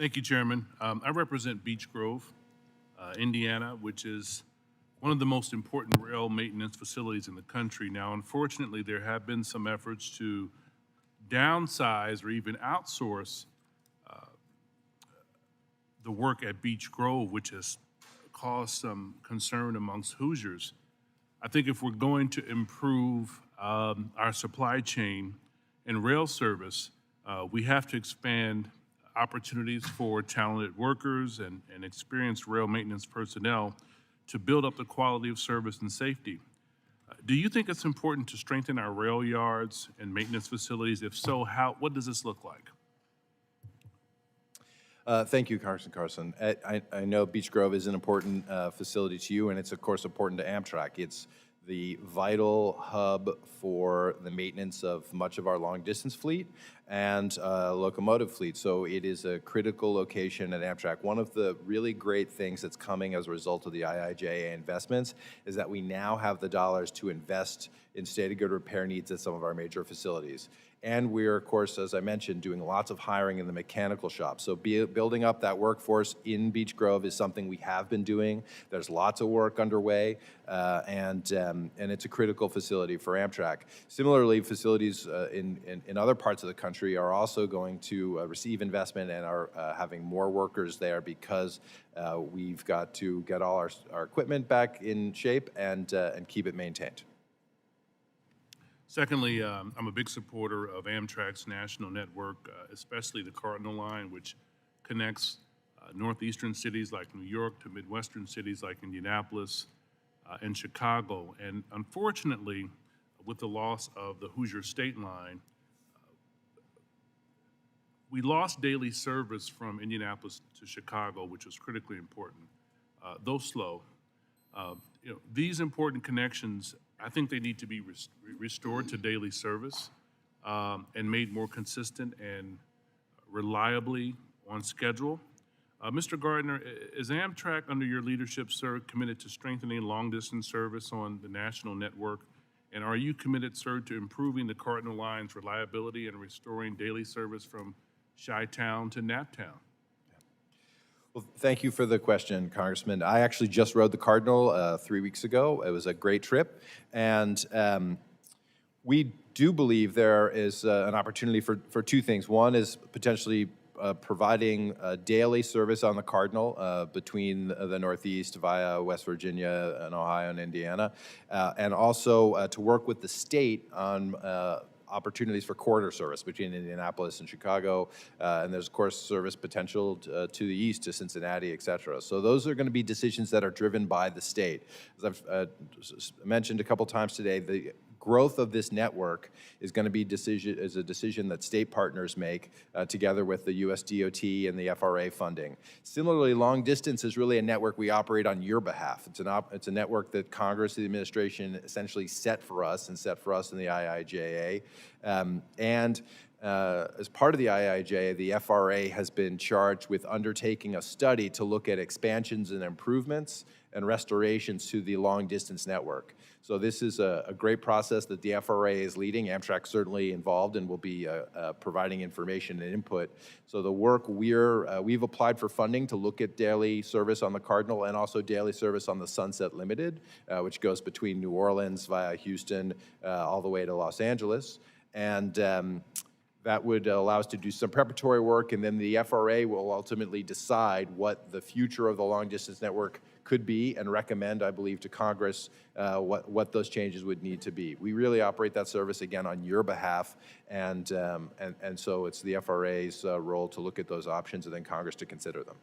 Thank you, Chairman. I represent Beech Grove, Indiana, which is one of the most important rail maintenance facilities in the country. Now, unfortunately, there have been some efforts to downsize or even outsource the work at Beech Grove, which has caused some concern amongst Hoosiers. I think if we're going to improve our supply chain and rail service, we have to expand opportunities for talented workers and experienced rail maintenance personnel to build up the quality of service and safety. Do you think it's important to strengthen our rail yards and maintenance facilities? If so, what does this look like? Thank you, Carson. I know Beech Grove is an important facility to you, and it's, of course, important to Amtrak. It's the vital hub for the maintenance of much of our long-distance fleet and locomotive fleet. So it is a critical location at Amtrak. One of the really great things that's coming as a result of the IIJA investments is that we now have the dollars to invest in state-of-good repair needs at some of our major facilities. And we're, of course, as I mentioned, doing lots of hiring in the mechanical shop. So building up that workforce in Beech Grove is something we have been doing. There's lots of work underway, and it's a critical facility for Amtrak. Similarly, facilities in other parts of the country are also going to receive investment and are having more workers there because we've got to get all our equipment back in shape and keep it maintained. Secondly, I'm a big supporter of Amtrak's national network, especially the Cardinal line, which connects northeastern cities like New York to midwestern cities like Indianapolis and Chicago. And unfortunately, with the loss of the Hoosier State Line, we lost daily service from Indianapolis to Chicago, which was critically important, though slow. These important connections, I think they need to be restored to daily service and made more consistent and reliably on schedule. Mr. Gardner, is Amtrak, under your leadership, sir, committed to strengthening long-distance service on the national network? And are you committed, sir, to improving the Cardinal Line's reliability and restoring daily service from Chi-Town to Naptown? Well, thank you for the question, Congressman. I actually just rode the Cardinal 3 weeks ago. It was a great trip, and we do believe there is an opportunity for two things. One is potentially providing daily service on the Cardinal between the Northeast via West Virginia and Ohio and Indiana, and also to work with the state on opportunities for corridor service between Indianapolis and Chicago, and there's, of course, service potential to the east, to Cincinnati, et cetera. So those are going to be decisions that are driven by the state. As I've mentioned a couple times today, the growth of this network is going to be a decision that state partners make together with the US DOT and the FRA funding. Similarly, long distance is really a network we operate on your behalf. It's a network that Congress, the administration, essentially set for us in the IIJA. As part of the IIJA, the FRA has been charged with undertaking a study to look at expansions and improvements and restorations to the long-distance network. So this is a great process that the FRA is leading. Amtrak's certainly involved and will be providing information and input. So the work we've applied for funding to look at daily service on the Cardinal and also daily service on the Sunset Limited, which goes between New Orleans via Houston all the way to Los Angeles. And that would allow us to do some preparatory work, and then the FRA will ultimately decide what the future of the long-distance network could be and recommend, I believe, to Congress what those changes would need to be. We really operate that service, again, on your behalf, and so it's the FRA's role to look at those options and then Congress to consider them.